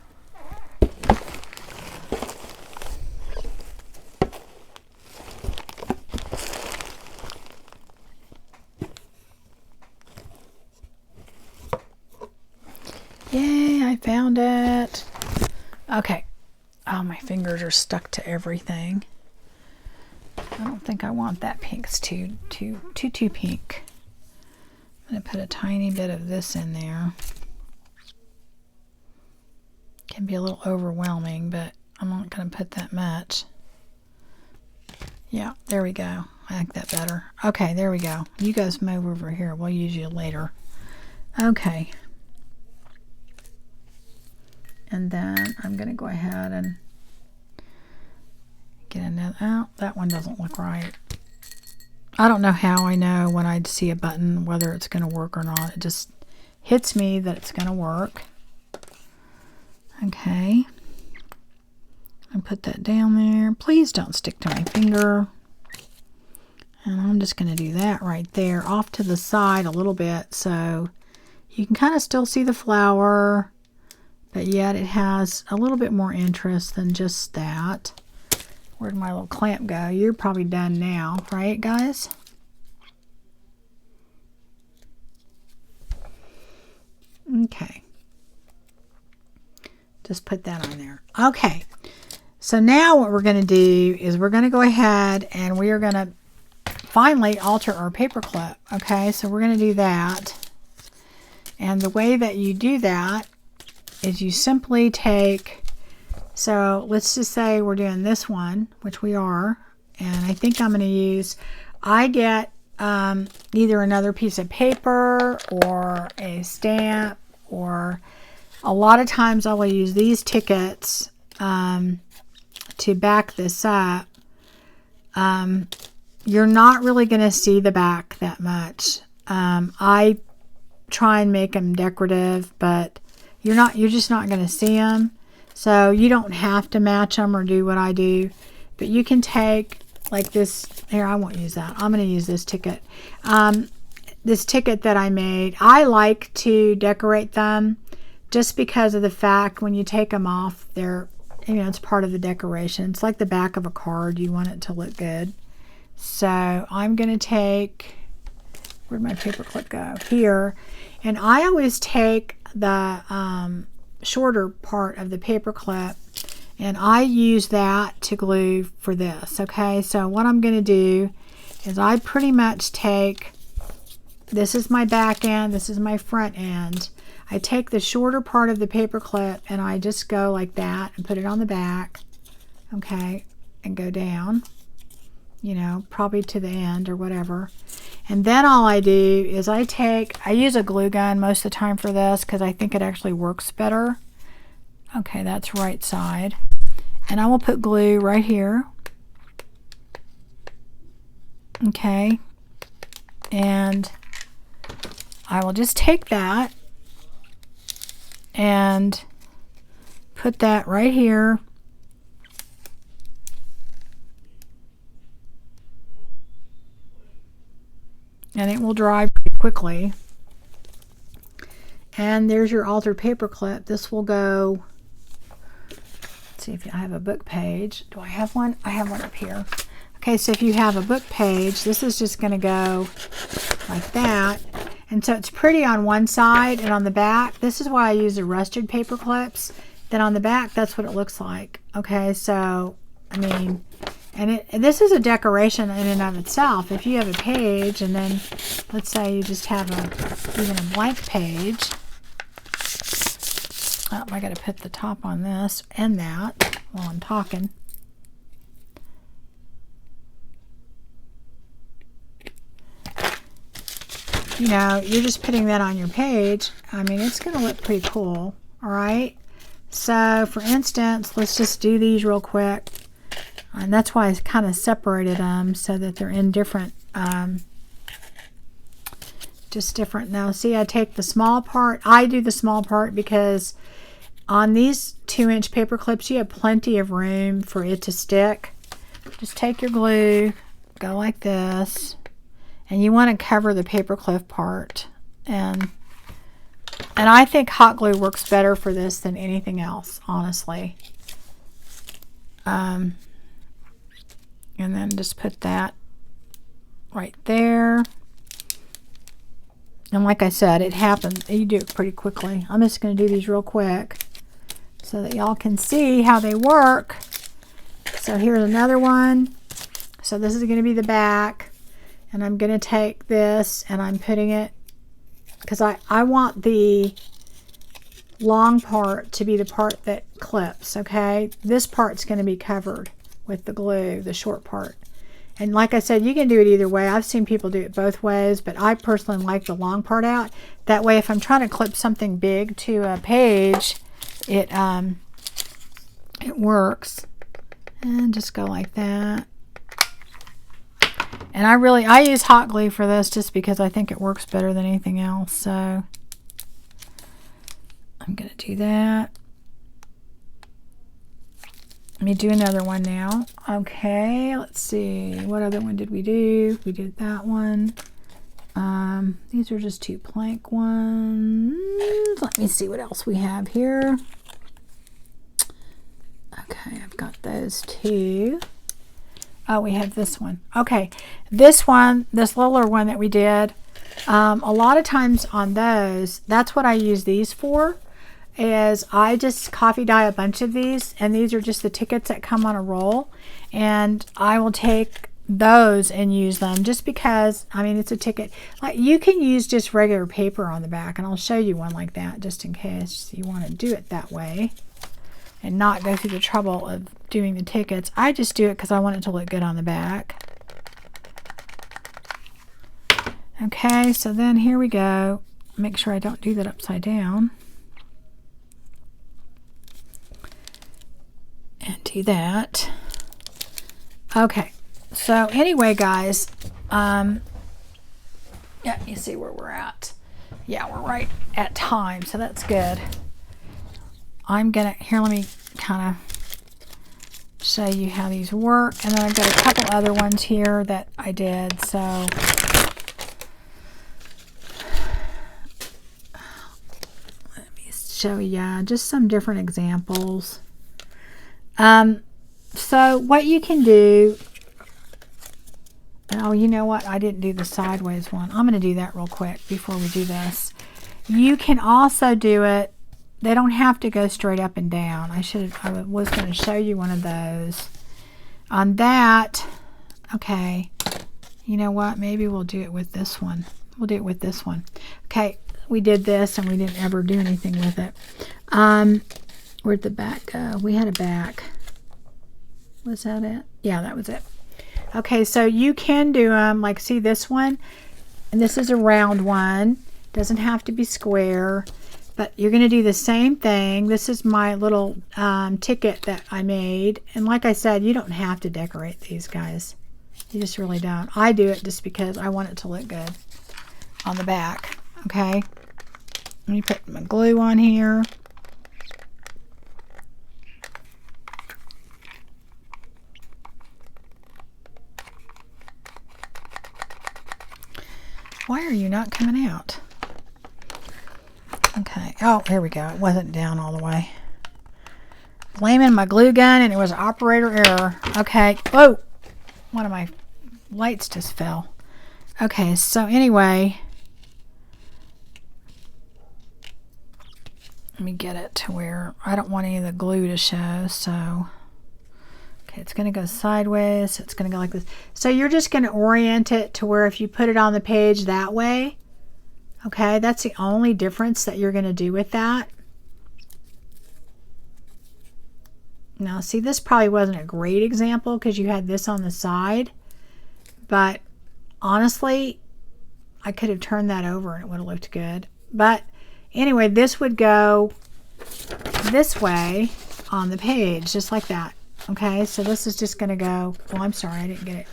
Speaker 1: Yay, I found it. Okay. Oh, my fingers are stuck to everything. I don't think I want that pink. It's too pink. I'm going to put a tiny bit of this in there. Can be a little overwhelming, but I'm not going to put that much. Yeah, there we go. I like that better. Okay, there we go. You guys move over here. We'll use you later. Okay. And then I'm going to go ahead and get another. Oh, that one doesn't look right. I don't know how I know when I see a button whether it's going to work or not. It just hits me that it's going to work. Okay. And put that down there. Please don't stick to my finger. And I'm just going to do that right there off to the side a little bit so you can kind of still see the flower, but yet it has a little bit more interest than just that. Where'd my little clamp go? You're probably done now, right, guys? Okay. Just put that on there. Okay. So now what we're going to do is we're going to go ahead and we are going to finally alter our paper clip. Okay, so we're going to do that. And the way that you do that is you simply take, so let's just say we're doing this one, which we are, and I think I'm going to use, I get either another piece of paper or a stamp, or a lot of times I will use these tickets to back this up. You're not really going to see the back that much. I try and make them decorative, but you're just not going to see them. So you don't have to match them or do what I do, but you can take like this. Here, I won't use that. I'm going to use this ticket. This ticket that I made, I like to decorate them just because of the fact when you take them off, they're, you know, it's part of the decoration. It's like the back of a card. You want it to look good. So I'm going to take, where'd my paper clip go? Here. And I always take the shorter part of the paper clip and I use that to glue for this. Okay, so what I'm going to do is I pretty much take, this is my back end, this is my front end. I take the shorter part of the paper clip and I just go like that and put it on the back. Okay, and go down, you know, probably to the end or whatever. And then all I do is I use a glue gun most of the time for this because I think it actually works better. Okay, that's right side. And I will put glue right here. Okay. And I will just take that and put that right here. And it will dry pretty quickly. And there's your altered paper clip. This will go, let's see if I have a book page. Do I have one? I have one up here. Okay, so if you have a book page, this is just going to go like that. And so it's pretty on one side, and on the back, this is why I use the rusted paper clips. Then on the back, that's what it looks like. Okay, so, I mean, and this is a decoration in and of itself. If you have a page, and then let's say you just have even a blank page. Oh, I got to put the top on this and that while I'm talking. You know, you're just putting that on your page. I mean, it's going to look pretty cool. All right. So, for instance, let's just do these real quick. And that's why I kind of separated them so that they're in different, just different. Now see, I take the small part. I do the small part because on these 2-inch paper clips, you have plenty of room for it to stick. Just take your glue, go like this, and you want to cover the paper clip part. And I think hot glue works better for this than anything else, honestly. And then just put that right there. And like I said, it happens. You do it pretty quickly. I'm just going to do these real quick so that y'all can see how they work. So here's another one. So this is going to be the back. And I'm going to take this and I'm putting it, because I want the long part to be the part that clips, okay? This part's going to be covered with the glue, the short part. And like I said, you can do it either way. I've seen people do it both ways, but I personally like the long part out. That way, if I'm trying to clip something big to a page, it works. And just go like that. And I use hot glue for this just because I think it works better than anything else. So I'm going to do that. Let me do another one now. Okay, let's see. What other one did we do? We did that one. These are just 2 plank ones. Let me see what else we have here. Okay, I've got those 2. Oh, we have this one. Okay, this one, this littler one that we did, a lot of times on those, that's what I use these for. Is I just coffee dye a bunch of these, and these are just the tickets that come on a roll, and I will take those and use them just because, I mean, it's a ticket. Like, you can use just regular paper on the back, and I'll show you one like that just in case you want to do it that way and not go through the trouble of doing the tickets. I just do it because I want it to look good on the back. Okay, so then here we go. Make sure I don't do that upside down. And do that. Okay, so anyway, guys, yeah, you see where we're at. Yeah, we're right at time, so that's good. I'm gonna, here, let me kind of show you how these work, and then I've got a couple other ones here that I did. So let me show you just some different examples. So what you can do, oh, you know what? I didn't do the sideways one. I'm going to do that real quick before we do this. You can also do it, they don't have to go straight up and down. I was going to show you one of those. On that, okay, you know what? Maybe we'll do it with this one. We'll do it with this one. Okay, we did this and we didn't ever do anything with it. Where'd the back go? We had a back. Was that it? Yeah, that was it. Okay, so you can do them, like, see this one? And this is a round one. Doesn't have to be square. But you're going to do the same thing. This is my little ticket that I made. And like I said, you don't have to decorate these, guys. You just really don't. I do it just because I want it to look good on the back. Okay? Let me put my glue on here. Why are you not coming out? Okay. Oh, here we go. It wasn't down all the way. Blaming my glue gun, and it was operator error. Okay. Whoa! One of my lights just fell. Okay, so anyway, let me get it to where I don't want any of the glue to show, so okay, it's going to go sideways. It's going to go like this. So you're just going to orient it to where if you put it on the page that way, okay, that's the only difference that you're going to do with that. Now, see, this probably wasn't a great example because you had this on the side, but honestly, I could have turned that over and it would have looked good. But anyway, this would go this way on the page, just like that. Okay, so this is just going to go, well, I'm sorry, I didn't get it.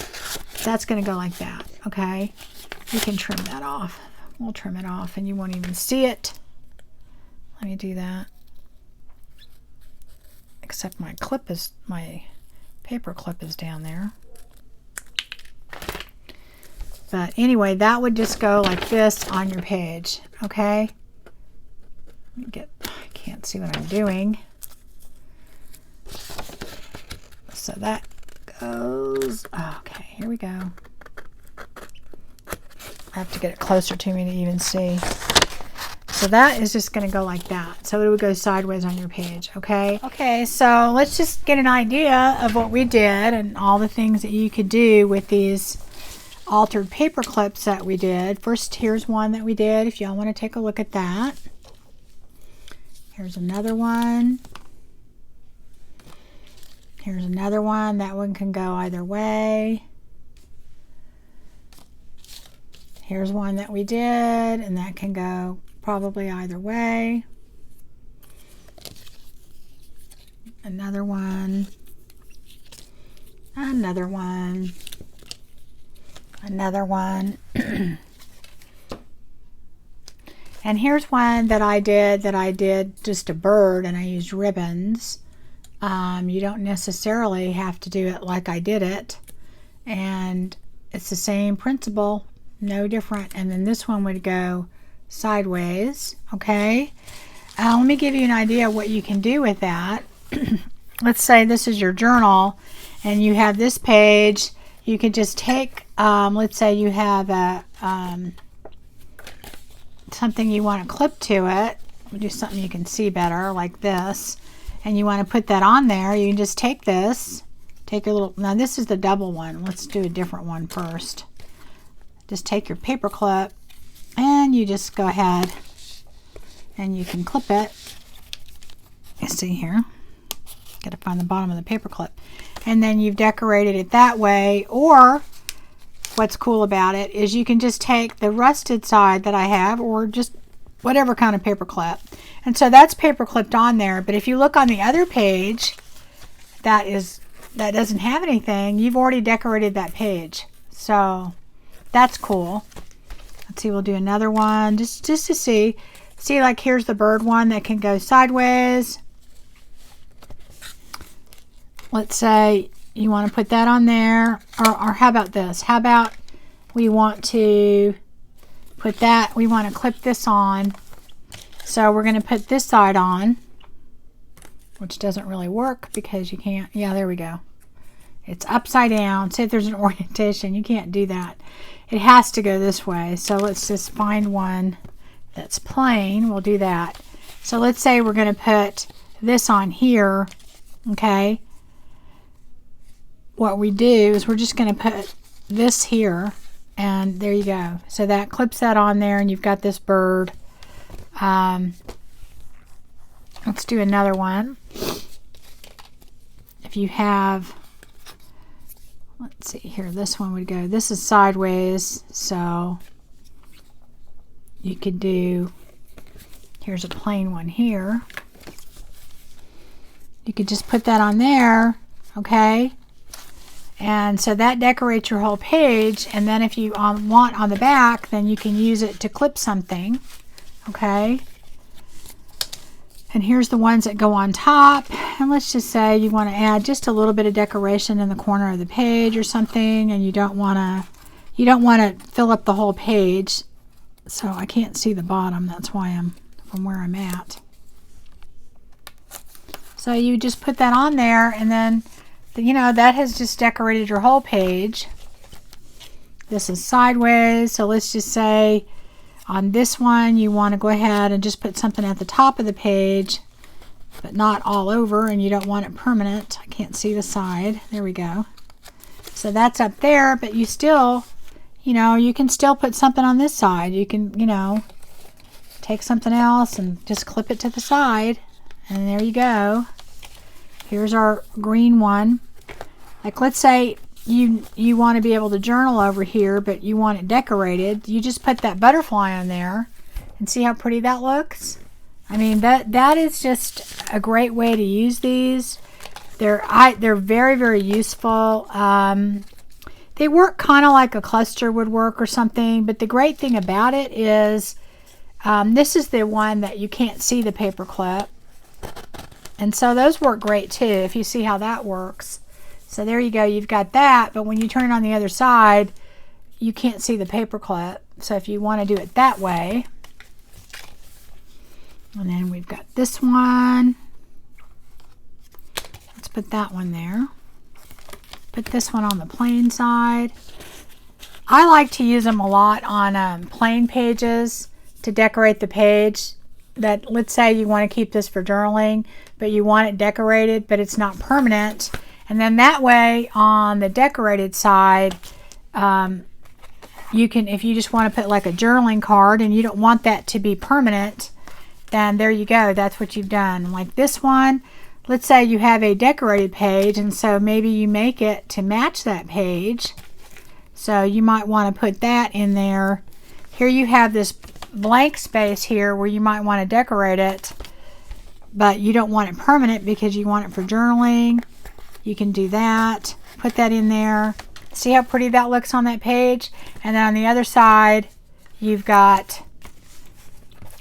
Speaker 1: That's going to go like that, okay? You can trim that off. We'll trim it off and you won't even see it. Let me do that. Except my paper clip is down there. But anyway, that would just go like this on your page, okay? I can't see what I'm doing. So that goes, okay, here we go. I have to get it closer to me to even see. So that is just going to go like that. So it would go sideways on your page, okay? Okay, so let's just get an idea of what we did and all the things that you could do with these altered paper clips that we did. First, here's one that we did, if y'all want to take a look at that. Here's another one. Here's another one. That one can go either way. Here's one that we did, and that can go probably either way. Another one. Another one. Another one. And here's one that I did just a bird, and I used ribbons. You don't necessarily have to do it like I did it, and it's the same principle, no different. And then this one would go sideways, okay? Let me give you an idea of what you can do with that. Let's say this is your journal and you have this page. You could just take, let's say you have a something you want to clip to it. We'll do something you can see better, like this, and you want to put that on there. You can just take this, take your little, now this is the double one. Let's do a different one first. Just take your paper clip and you just go ahead and you can clip it. You see here, got to find the bottom of the paper clip, and then you've decorated it that way. Or what's cool about it is you can just take the rusted side that I have, or just whatever kind of paper clip, and so that's paper clipped on there. But if you look on the other page that doesn't have anything, you've already decorated that page, so that's cool. Let's see, we'll do another one just to see, like here's the bird one that can go sideways. Let's say you want to put that on there, or how about this? How about we want to put that, we want to clip this on. So we're going to put this side on, which doesn't really work because you can't, yeah, there we go. It's upside down. Say if there's an orientation, you can't do that. It has to go this way. So let's just find one that's plain. We'll do that. So let's say we're going to put this on here, okay? What we do is we're just going to put this here, and there you go. So that clips that on there, and you've got this bird. Let's do another one. If you have, let's see here, this one would go, this is sideways, so you could do, here's a plain one here. You could just put that on there, okay? And so that decorates your whole page. And then if you want on the back, then you can use it to clip something, okay? And here's the ones that go on top. And let's just say you want to add just a little bit of decoration in the corner of the page or something, and you don't want to fill up the whole page. So I can't see the bottom. That's why I'm from where I'm at. So you just put that on there, and then you know, that has just decorated your whole page. This is sideways, so let's just say on this one you want to go ahead and just put something at the top of the page, but not all over, and you don't want it permanent. I can't see the side. There we go. So that's up there, but you still, you know, you can still put something on this side. You can, you know, take something else and just clip it to the side, and there you go. Here's our green one. Like let's say you want to be able to journal over here, but you want it decorated. You just put that butterfly on there and see how pretty that looks. I mean, that is just a great way to use these. They're very, very useful. They work kind of like a cluster would work or something, but the great thing about it is this is the one that you can't see the paper clip. And so those work great too, if you see how that works. So there you go, you've got that, but when you turn it on the other side, you can't see the paper clip. So if you want to do it that way, and then we've got this one. Let's put that one there. Put this one on the plain side. I like to use them a lot on plain pages to decorate the page. That, let's say you want to keep this for journaling, but you want it decorated, but it's not permanent. And then that way on the decorated side, you can, if you just want to put like a journaling card and you don't want that to be permanent, then there you go. That's what you've done. Like this one, let's say you have a decorated page, and so maybe you make it to match that page. So you might want to put that in there. Here you have this blank space here where you might want to decorate it, but you don't want it permanent because you want it for journaling. You can do that. Put that in there. See how pretty that looks on that page? And then on the other side, you've got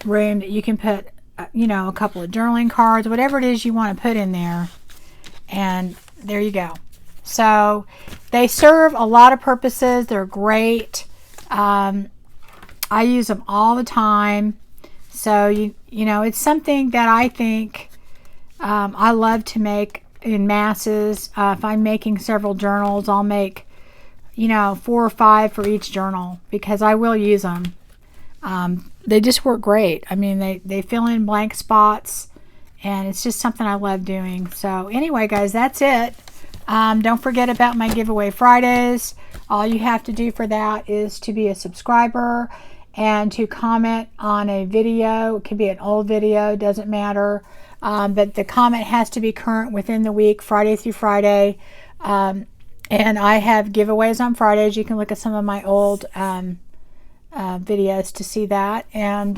Speaker 1: room that you can put, you know, a couple of journaling cards, whatever it is you want to put in there. And there you go. So they serve a lot of purposes. They're great. I use them all the time. So, you know, it's something that I think I love to make in masses. If I'm making several journals, I'll make, you know, 4 or 5 for each journal because I will use them. They just work great. I mean, they fill in blank spots, and it's just something I love doing. So anyway, guys, that's it. Don't forget about my giveaway Fridays. All you have to do for that is to be a subscriber and to comment on a video. It could be an old video, doesn't matter. But the comment has to be current within the week, Friday through Friday. And I have giveaways on Fridays. You can look at some of my old videos to see that. And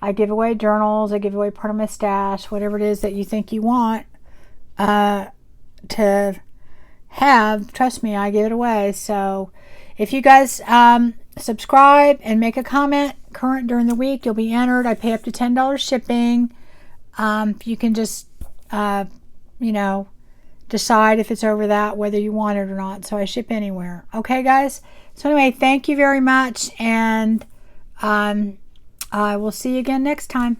Speaker 1: I give away journals. I give away part of my stash, whatever it is that you think you want to have. Trust me, I give it away. So if you guys subscribe and make a comment current during the week, you'll be entered. I pay up to $10 shipping. You can just, you know, decide if it's over that, whether you want it or not. So I ship anywhere. Okay, guys? So anyway, thank you very much. And I will see you again next time.